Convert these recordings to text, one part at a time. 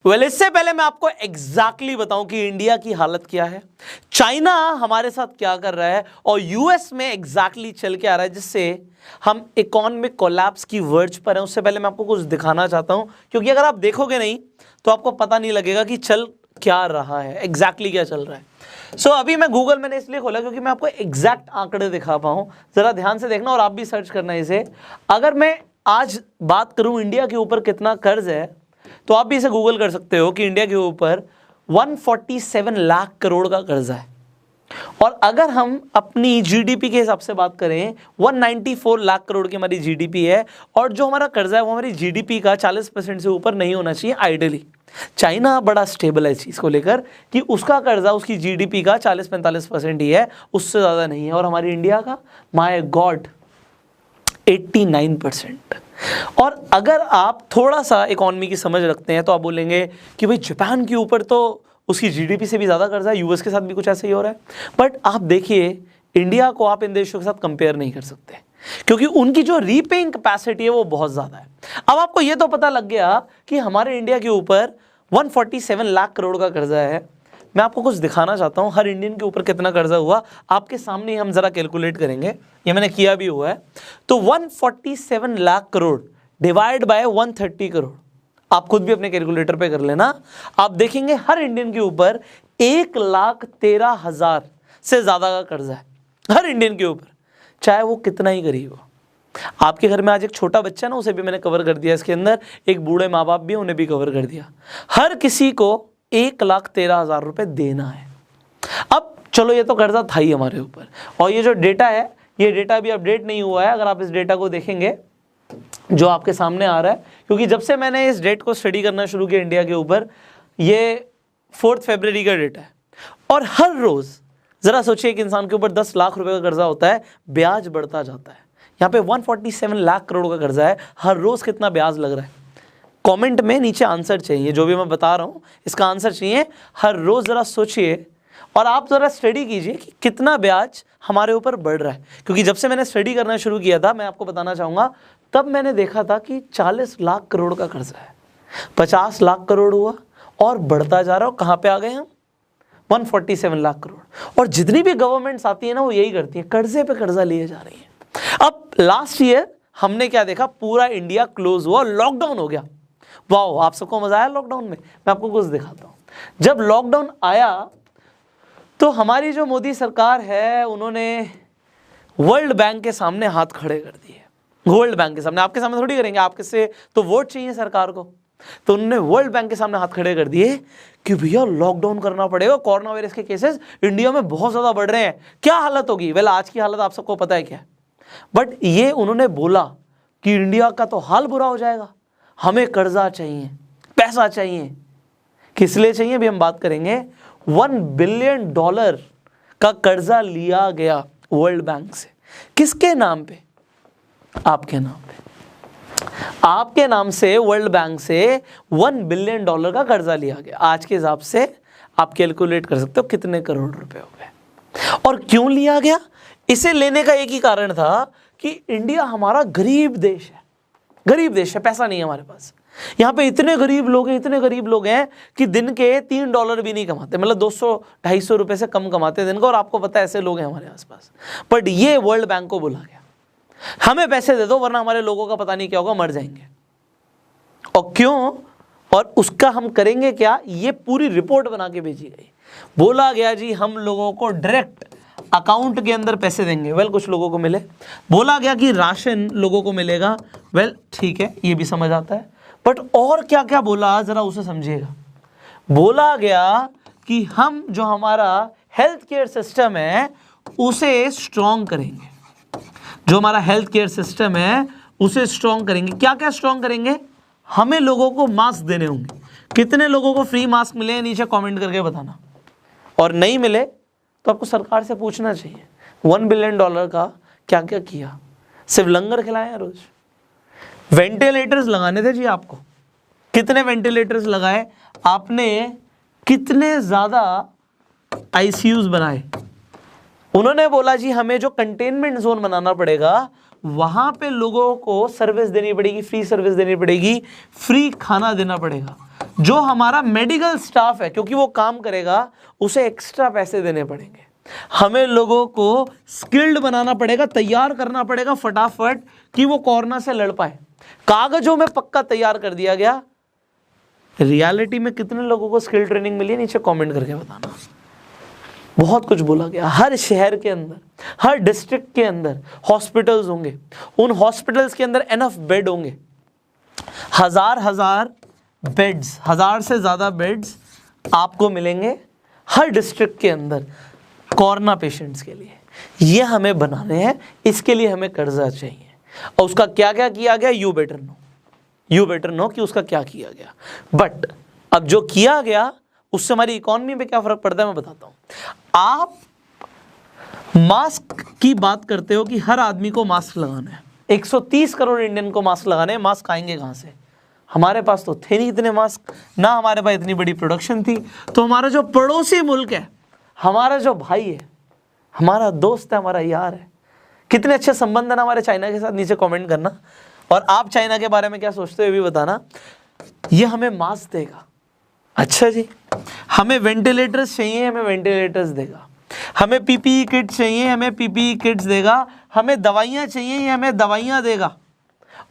इससे पहले मैं आपको एग्जैक्टली बताऊं कि इंडिया की हालत क्या है, चाइना हमारे साथ क्या कर रहा है और यूएस में एग्जैक्टली चल के आ रहा है, जिससे हम इकोनॉमिक कोलैप्स की वर्ज पर हैं। उससे पहले मैं आपको कुछ दिखाना चाहता हूं, क्योंकि अगर आप देखोगे नहीं तो आपको पता नहीं लगेगा कि चल क्या रहा है, एग्जैक्टली क्या चल रहा है। सो अभी मैं गूगल मैंने इसलिए खोला क्योंकि मैं आपको एग्जैक्ट आंकड़े दिखा पाऊं। जरा ध्यान से देखना और आप भी सर्च करना इसे। अगर मैं आज बात करूं इंडिया के ऊपर कितना कर्ज है, तो आप भी इसे गूगल कर सकते हो कि इंडिया के ऊपर 147 लाख करोड़ का कर्जा है। और अगर हम अपनी जीडीपी के हिसाब से बात करें 194 लाख करोड़ की हमारी जीडीपी है, और जो हमारा कर्जा है वो हमारी जीडीपी का 40% से ऊपर नहीं होना चाहिए आइडियली। चाइना बड़ा स्टेबल है इस चीज़ को लेकर कि उसका कर्जा उसकी जीडीपी का 40-45% ही है, उससे ज़्यादा नहीं है। और हमारी इंडिया का माय गॉड 89%। और अगर आप थोड़ा सा इकोनॉमी की समझ रखते हैं तो आप बोलेंगे कि भाई जापान के ऊपर तो उसकी जीडीपी से भी ज़्यादा कर्जा है, यूएस के साथ भी कुछ ऐसा ही हो रहा है। बट आप देखिए इंडिया को आप इन देशों के साथ कंपेयर नहीं कर सकते, क्योंकि उनकी जो रीपेइंग कैपेसिटी है वो बहुत ज़्यादा है। अब आपको ये तो पता लग गया कि हमारे इंडिया के ऊपर 147 लाख करोड़ का कर्जा है। मैं आपको कुछ दिखाना चाहता हूँ हर इंडियन के ऊपर कितना कर्जा हुआ, आपके सामने हम जरा कैलकुलेट करेंगे, ये मैंने किया भी हुआ है। तो 147 लाख करोड़ डिवाइड बाय 130 करोड़, आप खुद भी अपने कैलकुलेटर पे कर लेना। आप देखेंगे हर इंडियन के ऊपर 1,13,000 से ज़्यादा का कर्जा है, हर इंडियन के ऊपर, चाहे वो कितना ही गरीब हो। आपके घर में आज एक छोटा बच्चा ना, उसे भी मैंने कवर कर दिया इसके अंदर, एक बूढ़े माँ बाप भी, उन्हें भी कवर कर दिया। हर किसी को 1,13,000 रुपये देना है। अब चलो ये तो कर्जा था ही हमारे ऊपर, और ये जो डेटा है ये डेटा भी अपडेट नहीं हुआ है। अगर आप इस डेटा को देखेंगे जो आपके सामने आ रहा है, क्योंकि जब से मैंने इस डेट को स्टडी करना शुरू किया इंडिया के ऊपर, ये 4 फरवरी का डेटा है। और हर रोज़ ज़रा सोचिए एक इंसान के ऊपर 10 लाख रुपए का कर्जा होता है, ब्याज बढ़ता जाता है। यहाँ पे 147 लाख करोड़ का कर्जा है, हर रोज़ कितना ब्याज लग रहा है? कमेंट में नीचे आंसर चाहिए, जो भी मैं बता रहा हूँ इसका आंसर चाहिए। हर रोज़ ज़रा सोचिए और आप ज़रा स्टडी कीजिए कि कितना ब्याज हमारे ऊपर बढ़ रहा है। क्योंकि जब से मैंने स्टडी करना शुरू किया था, मैं आपको बताना चाहूँगा, तब मैंने देखा था कि 40 लाख करोड़ का कर्जा है, 50 लाख करोड़ हुआ और बढ़ता जा रहा है। कहाँ पे आ गए हम? 147 लाख करोड़। और जितनी भी गवर्नमेंट्स आती है ना, वो यही करती है, कर्जे पे कर्जा लिए जा रही है। अब लास्ट ईयर हमने क्या देखा, पूरा इंडिया क्लोज हुआ, लॉकडाउन हो गया। वाह, आप सबको मजा आया लॉकडाउन में? मैं आपको कुछ दिखाता हूँ। जब लॉकडाउन आया तो हमारी जो मोदी सरकार है, उन्होंने वर्ल्ड बैंक के सामने हाथ खड़े कर दिए। वर्ल्ड बैंक के सामने, आपके सामने थोड़ी करेंगे, आपके से तो वोट चाहिए सरकार को। तो उन्होंने वर्ल्ड बैंक के सामने हाथ खड़े कर दिए कि भैया लॉकडाउन करना पड़ेगा, कोरोना वायरस के केसेस इंडिया में बहुत ज़्यादा बढ़ रहे हैं, क्या हालत होगी? वेल, आज की हालत आप सबको पता है क्या है। बट ये उन्होंने बोला कि इंडिया का तो हाल बुरा हो जाएगा, हमें कर्जा चाहिए, पैसा चाहिए। किस लिए चाहिए भी हम बात करेंगे। $1 बिलियन का कर्जा लिया गया वर्ल्ड बैंक से। किसके नाम पे? आपके नाम पे। आपके नाम से वर्ल्ड बैंक से $1 बिलियन का कर्जा लिया गया। आज के हिसाब से आप कैलकुलेट कर सकते हो कितने करोड़ रुपए हो गए। और क्यों लिया गया? इसे लेने का एक ही कारण था कि इंडिया हमारा गरीब देश है, गरीब देश है, पैसा नहीं है हमारे पास। यहाँ पे इतने गरीब लोग हैं, इतने गरीब लोग हैं कि दिन के $3 भी नहीं कमाते, मतलब 200-250 रुपए से कम कमाते दिन को। और आपको पता है ऐसे लोग हैं हमारे आसपास। बट ये वर्ल्ड बैंक को बोला गया, हमें पैसे दे दो वरना हमारे लोगों का पता नहीं क्या होगा, मर जाएंगे। और क्यों और उसका हम करेंगे क्या, ये पूरी रिपोर्ट बना के भेजी गई। बोला गया जी हम लोगों को डायरेक्ट अकाउंट के अंदर पैसे देंगे। वेल, कुछ लोगों को मिले। बोला गया कि राशन लोगों को मिलेगा। वेल, ठीक है, ये भी समझ आता है। बट और क्या क्या बोला, जरा उसे समझिएगा। बोला गया कि हम जो हमारा हेल्थ केयर सिस्टम है उसे स्ट्रॉन्ग करेंगे। जो हमारा हेल्थ केयर सिस्टम है उसे स्ट्रॉन्ग करेंगे। क्या क्या स्ट्रॉन्ग करेंगे? हमें लोगों को मास्क देने होंगे। कितने लोगों को फ्री मास्क मिले हैं नीचे कमेंट करके बताना। और नहीं मिले तो आपको सरकार से पूछना चाहिए $1 बिलियन का क्या क्या किया। सिर्फ लंगर खिलाया रोज? वेंटिलेटर्स लगाने थे जी आपको। कितने वेंटिलेटर्स लगाए आपने? कितने ज़्यादा ICUs बनाए? उन्होंने बोला जी हमें जो कंटेनमेंट जोन बनाना पड़ेगा, वहाँ पे लोगों को सर्विस देनी पड़ेगी, फ्री सर्विस देनी पड़ेगी, फ्री खाना देना पड़ेगा। जो हमारा मेडिकल स्टाफ है, क्योंकि वो काम करेगा, उसे एक्स्ट्रा पैसे देने पड़ेंगे। हमें लोगों को स्किल्ड बनाना पड़ेगा, तैयार करना पड़ेगा फटाफट कि वो कोरोना से लड़ पाए। कागजों में पक्का तैयार कर दिया गया, रियलिटी में कितने लोगों को स्किल ट्रेनिंग मिली है नीचे कमेंट करके बताना। बहुत कुछ बोला गया। हर शहर के अंदर, हर डिस्ट्रिक्ट के अंदर हॉस्पिटल्स होंगे, उन हॉस्पिटल्स के अंदर एनफ बेड होंगे, हजार बेड्स, 1000 से ज़्यादा बेड्स आपको मिलेंगे हर डिस्ट्रिक्ट के अंदर कोरोना पेशेंट्स के लिए। ये हमें बनाने हैं, इसके लिए हमें कर्जा चाहिए। और उसका क्या क्या किया गया, यू बेटर नो कि उसका क्या किया गया। बट अब जो किया गया उससे हमारी इकोनॉमी पे क्या फर्क पड़ता है मैं बताता हूँ। आप मास्क की बात करते हो कि हर आदमी को मास्क लगाना है, 130 करोड़ इंडियन को मास्क लगाने हैं। मास्क आएंगे कहाँ से? हमारे पास तो थे नहीं इतने मास्क, ना हमारे पास इतनी बड़ी प्रोडक्शन थी। तो हमारा जो पड़ोसी मुल्क है, हमारा जो भाई है, हमारा दोस्त है, हमारा यार है, कितने अच्छे संबंध है ना हमारे चाइना के साथ, नीचे कमेंट करना। और आप चाइना के बारे में क्या सोचते हो ये भी बताना। ये हमें मास्क देगा, अच्छा जी, हमें वेंटिलेटर्स चाहिए, हमें वेंटिलेटर्स देगा, हमें पीपीई किट चाहिए, हमें पीपीई किट्स देगा, हमें दवाइयाँ चाहिए, हमें दवाइयाँ देगा।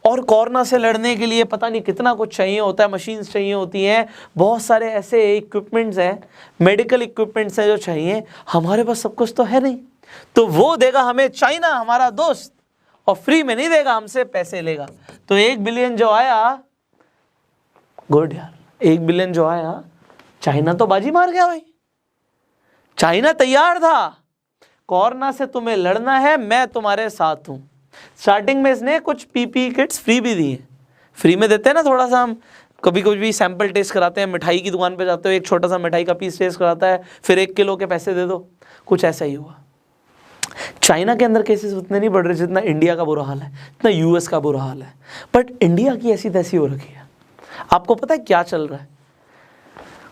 और कोरोना से लड़ने के लिए पता नहीं कितना कुछ चाहिए होता है, मशीन्स चाहिए होती हैं, बहुत सारे ऐसे इक्विपमेंट्स हैं, मेडिकल इक्विपमेंट्स हैं जो चाहिए। हमारे पास सब कुछ तो है नहीं, तो वो देगा हमें चाइना, हमारा दोस्त, और फ्री में नहीं देगा, हमसे पैसे लेगा। तो 1 बिलियन जो आया, गुड यार, 1 बिलियन जो आया, चाइना तो बाजी मार गया भाई। चाइना तैयार था, कोरोना से तुम्हें लड़ना है, मैं तुम्हारे साथ हूं। स्टार्टिंग में इसने कुछ पीपीई किट्स फ्री भी दी है, फ्री में देते हैं ना थोड़ा सा। हम कभी कभी भी सैंपल टेस्ट कराते हैं, मिठाई की दुकान पे जाते हो, एक छोटा सा मिठाई का पीस टेस्ट कराता है, फिर 1 किलो के पैसे दे दो, कुछ ऐसा ही हुआ। चाइना के अंदर केसेस उतने नहीं बढ़ रहे जितना इंडिया का बुरा हाल है, जितना यूएस का बुरा हाल है। बट इंडिया की ऐसी तैसी हो रखी है। आपको पता है क्या चल रहा है?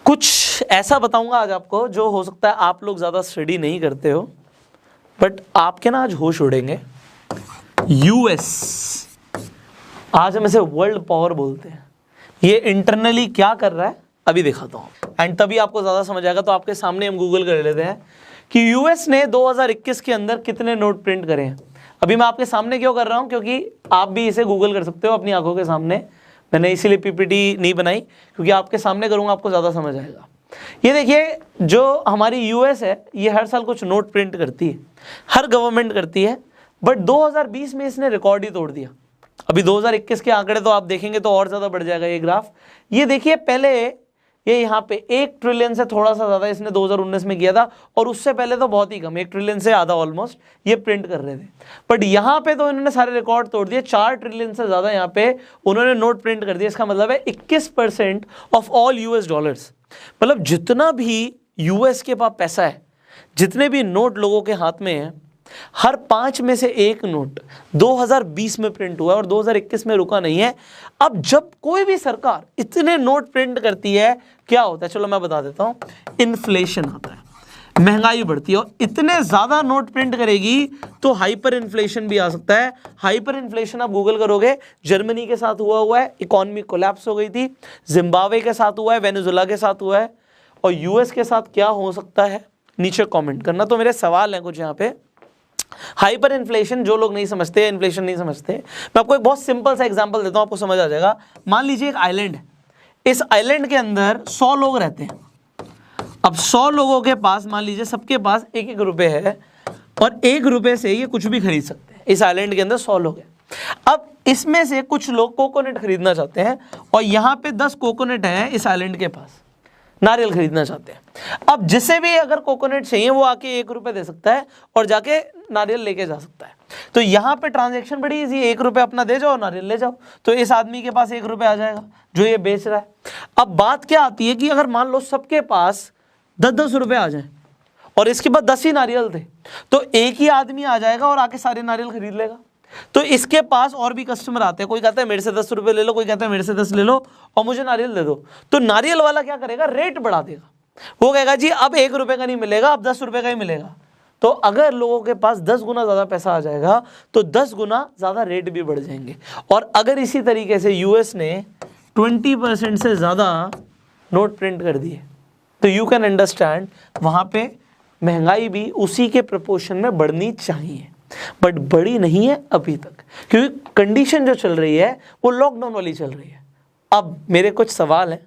कुछ ऐसा बताऊंगा आज आपको जो हो सकता है आप लोग ज़्यादा स्टडी नहीं करते हो, बट आपके ना आज होश उड़ेंगे। यूएस, आज हम इसे वर्ल्ड पावर बोलते हैं, ये इंटरनली क्या कर रहा है अभी दिखाता हूँ, एंड तभी आपको ज़्यादा समझ आएगा। तो आपके सामने हम गूगल कर लेते हैं कि यूएस ने 2021 के अंदर कितने नोट प्रिंट करे हैं। अभी मैं आपके सामने क्यों कर रहा हूँ, क्योंकि आप भी इसे गूगल कर सकते हो अपनी आंखों के सामने। मैंने इसीलिए पीपीटी नहीं बनाई, क्योंकि आपके सामने करूँगा आपको ज़्यादा समझ आएगा। ये देखिए, जो हमारी यूएस है, ये हर साल कुछ नोट प्रिंट करती है, हर गवर्नमेंट करती है। बट 2020 में इसने रिकॉर्ड ही तोड़ दिया। अभी 2021 के आंकड़े तो आप देखेंगे तो और ज़्यादा बढ़ जाएगा ये ग्राफ। ये देखिए, पहले ये यहाँ पे 1 ट्रिलियन से थोड़ा सा ज़्यादा इसने 2019 में किया था, और उससे पहले तो बहुत ही कम, 1 ट्रिलियन से आधा ऑलमोस्ट ये प्रिंट कर रहे थे। बट यहाँ पे तो इन्होंने सारे रिकॉर्ड तोड़ दिए, 4 ट्रिलियन से ज़्यादा यहाँ पे उन्होंने नोट प्रिंट कर दिया। इसका मतलब है 21% ऑफ ऑल यूएस डॉलर्स। मतलब जितना भी यूएस के पास पैसा है, जितने भी नोट लोगों के हाथ में है, हर 5 में से 1 नोट 2020 में प्रिंट हुआ है और 2021 में रुका नहीं है। अब जब कोई भी सरकार इतने नोट प्रिंट करती है, क्या होता है, चलो मैं बता देता हूं। इन्फ्लेशन आता है, महंगाई बढ़ती है, और इतने ज्यादा नोट प्रिंट करेगी तो हाइपर इन्फ्लेशन भी आ सकता है। हाइपर इन्फ्लेशन आप गूगल करोगे, जर्मनी के साथ हुआ है, इकोनॉमी कोलैप्स हो गई थी, जिम्बाब्वे के साथ हुआ है, वेनेजुएला के साथ हुआ है, और यूएस के साथ क्या हो सकता है नीचे कमेंट करना। तो मेरे सवाल हैं कुछ यहाँ पे। हाइपर इन्फ्लेशन, जो लोग नहीं समझते, इन्फ्लेशन नहीं समझते, मैं आपको एक बहुत सिंपल सा एग्जांपल देता हूं, आपको समझ आ जाएगा। मान लीजिए एक आइलैंड है, इस आइलैंड के अंदर 100 लोग रहते हैं। अब 100 लोगों के पास, मान लीजिए सबके पास 1-1 रुपए है, और 1 रुपए से ये कुछ भी खरीद सकते हैं। इस आइलैंड के अंदर 100 लोग हैं। अब इसमें से कुछ लोग कोकोनट खरीदना चाहते हैं, और यहाँ पे 10 कोकोनट हैं इस आइलैंड के पास, नारियल खरीदना चाहते हैं। अब जिसे भी अगर कोकोनट चाहिए वो आके 1 रुपए दे सकता है और जाके नारियल लेके जा सकता है। तो यहाँ पे ट्रांजैक्शन बड़ी इजी, 1 रुपए अपना दे जाओ, नारियल ले जाओ। तो इस आदमी के पास 1 रुपए आ जाएगा जो ये बेच रहा है। अब बात क्या आती है कि अगर मान लो सबके पास 10-10 रुपए आ जाए और इसके बाद 10 ही नारियल थे, तो एक ही आदमी आ जाएगा और आके सारे नारियल खरीद लेगा। तो इसके पास और भी कस्टमर आते हैं, कोई कहता है मेरे से 10 रुपए ले लो, कोई कहता है मेरे से 10 ले लो और मुझे नारियल दे दो। तो नारियल वाला क्या करेगा, रेट बढ़ा देगा। वो कहेगा जी अब 1 रुपए का नहीं मिलेगा, अब 10 रुपए का ही मिलेगा। तो अगर लोगों के पास 10 गुना ज़्यादा पैसा आ जाएगा तो 10 गुना ज़्यादा रेट भी बढ़ जाएंगे। और अगर इसी तरीके से यूएस ने 20% से ज़्यादा नोट प्रिंट कर दिए, तो यू कैन अंडरस्टैंड वहाँ पे महंगाई भी उसी के प्रपोर्शन में बढ़नी चाहिए, बट बढ़ी नहीं है अभी तक, क्योंकि कंडीशन जो चल रही है वो लॉकडाउन वाली चल रही है। अब मेरे कुछ सवाल हैं,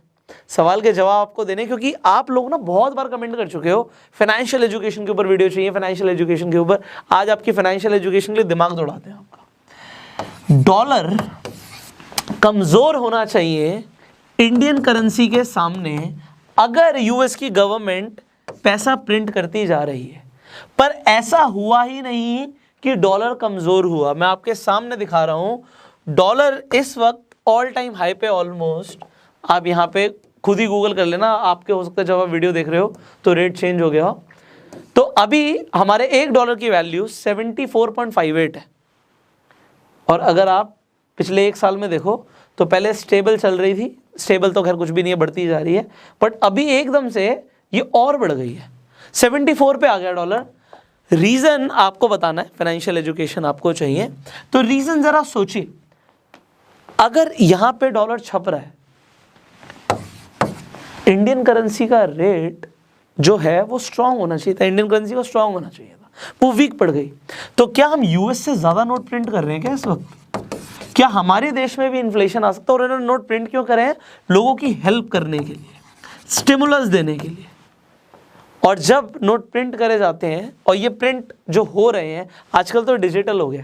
सवाल के जवाब आपको देने, क्योंकि आप लोग ना बहुत बार कमेंट कर चुके हो फाइनेंशियल एजुकेशन के ऊपर वीडियो चाहिए, फाइनेंशियल एजुकेशन के ऊपर। आज आपकी फाइनेंशियल एजुकेशन के लिए दिमाग दौड़ाते हैं आपका। डॉलर कमजोर होना चाहिए इंडियन करेंसी के सामने अगर यूएस की गवर्नमेंट पैसा प्रिंट करती जा रही है, पर ऐसा हुआ ही नहीं कि डॉलर कमजोर हुआ। मैं आपके सामने दिखा रहा हूं, डॉलर इस वक्त ऑल टाइम हाई पे ऑलमोस्ट, आप यहां पे खुद ही गूगल कर लेना, आपके हो सकता है जब आप वीडियो देख रहे हो तो रेट चेंज हो गया हो। तो अभी हमारे $1 की वैल्यू 74.58 है, और अगर आप पिछले 1 साल में देखो तो पहले स्टेबल चल रही थी, स्टेबल तो खैर कुछ भी नहीं है, बढ़ती जा रही है, बट अभी एकदम से ये और बढ़ गई है, 74 पे आ गया डॉलर। रीजन आपको बताना है, फाइनेंशियल एजुकेशन आपको चाहिए, तो रीजन जरा सोचिए। अगर यहां पे डॉलर छप रहा है, इंडियन करेंसी का रेट जो है वो स्ट्रांग होना चाहिए था, इंडियन करेंसी को स्ट्रांग होना चाहिए था, वो वीक पड़ गई। तो क्या हम यूएस से ज्यादा नोट प्रिंट कर रहे हैं क्या इस वक्त? क्या हमारे देश में भी इन्फ्लेशन आ सकता है? और इन्होंने नोट प्रिंट क्यों करे हैं? लोगों की हेल्प करने के लिए, स्टिमुलस देने के लिए। और जब नोट प्रिंट करे जाते हैं, और ये प्रिंट जो हो रहे हैं आजकल तो डिजिटल हो गया,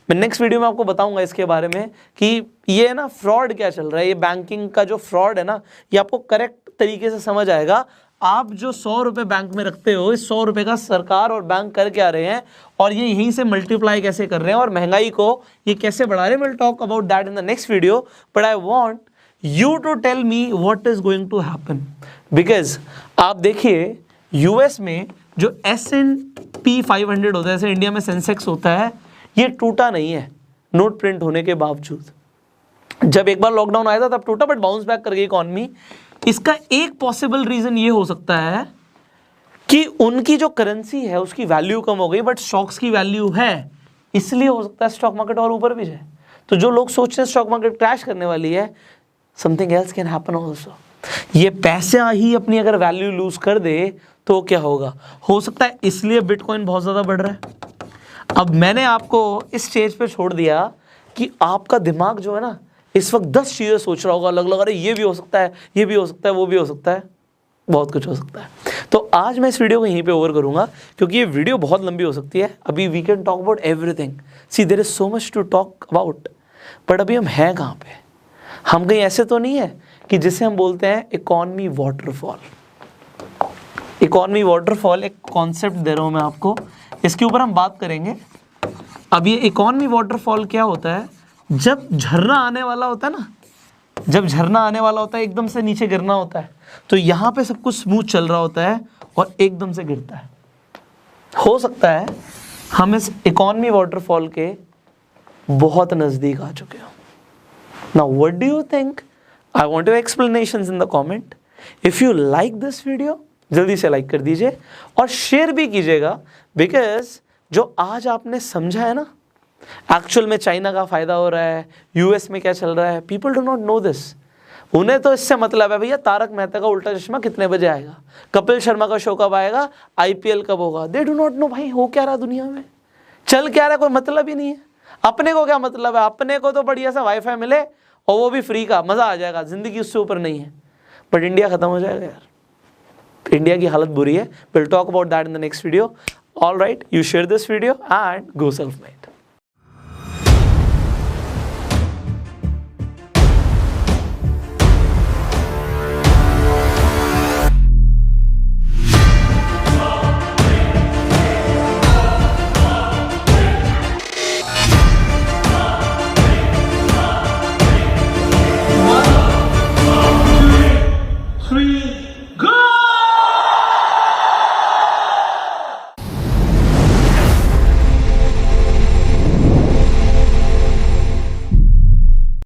मैं नेक्स्ट वीडियो में आपको बताऊंगा इसके बारे में कि ये ना फ्रॉड क्या चल रहा है, ये बैंकिंग का जो फ्रॉड है ना, ये आपको करेक्ट तरीके से समझ आएगा। आप जो 100 रुपये बैंक में रखते हो, इस 100 रुपये का सरकार और बैंक कर क्या रहे हैं, और ये यहीं से मल्टीप्लाई कैसे कर रहे हैं, और महंगाई को ये कैसे बढ़ा रहे हैं। Will talk about that in the next video, but I want you to tell me what is going to happen, because आप देखिए यूएस में जो S&P 500 होता है, जैसे इंडिया में सेंसेक्स होता है, ये टूटा नहीं है नोट प्रिंट होने के बावजूद। जब एक बार लॉकडाउन आया था तब टूटा, बट बाउंस बैक कर गई इकॉनमी। इसका एक पॉसिबल रीजन ये हो सकता है कि उनकी जो करेंसी है उसकी वैल्यू कम हो गई, बट स्टॉक्स की वैल्यू है, इसलिए हो सकता है स्टॉक मार्केट और ऊपर भी जाए। तो जो लोग सोच रहे हैं स्टॉक मार्केट क्रैश करने वाली है, something else can happen also. ये पैसा ही अपनी अगर वैल्यू लूज कर दे तो क्या होगा? हो सकता है इसलिए बिटकॉइन बहुत ज़्यादा बढ़ रहा है। अब मैंने आपको इस स्टेज पे छोड़ दिया कि आपका दिमाग जो है ना इस वक्त 10 चीज़ें सोच रहा होगा अलग अलग, अरे ये भी हो सकता है, ये भी हो सकता है, वो भी हो सकता है, बहुत कुछ हो सकता है। तो आज मैं इस वीडियो को यहीं पे ओवर करूंगा, क्योंकि ये वीडियो बहुत लंबी हो सकती है। अभी we can talk about everything, see there is so much to talk about, but अभी हम हैं कहाँ पे? हम कहीं ऐसे तो नहीं है कि जिसे हम बोलते हैं इकॉनमी वाटरफॉल। इकॉनमी वाटरफॉल एक कॉन्सेप्ट दे रहा हूँ मैं आपको, इसके ऊपर हम बात करेंगे। अब ये इकॉनमी वाटरफॉल क्या होता है? जब झरना आने वाला होता है ना, जब झरना आने वाला होता है, एकदम से नीचे गिरना होता है, तो यहाँ पे सब कुछ स्मूथ चल रहा होता है और एकदम से गिरता है। हो सकता है हम इस इकॉनमी वाटरफॉल के बहुत नज़दीक आ चुके हो। Now what do you think? I want your explanations in the comment. If you like this video, जल्दी से लाइक कर दीजिए और शेयर भी कीजिएगा, बिकॉज जो आज आपने समझा है ना, एक्चुअल में चाइना का फायदा हो रहा है, यूएस में क्या चल रहा है, people do not know this. उन्हें तो इससे मतलब है भैया तारक मेहता का उल्टा चश्मा कितने बजे आएगा, कपिल शर्मा का शो कब आएगा, आईपीएल कब होगा। दे डू नॉट नो भाई हो क्या रहा दुनिया में, चल क्या रहा, कोई मतलब ही नहीं है। अपने को क्या मतलब है? अपने को तो बढ़िया सा वाईफाई मिले और वो भी फ्री का, मजा आ जाएगा, जिंदगी उससे ऊपर नहीं है। बट इंडिया खत्म हो जाएगा यार, इंडिया की हालत बुरी है। Will talk about that in the next video. All right, you share this video and go self made.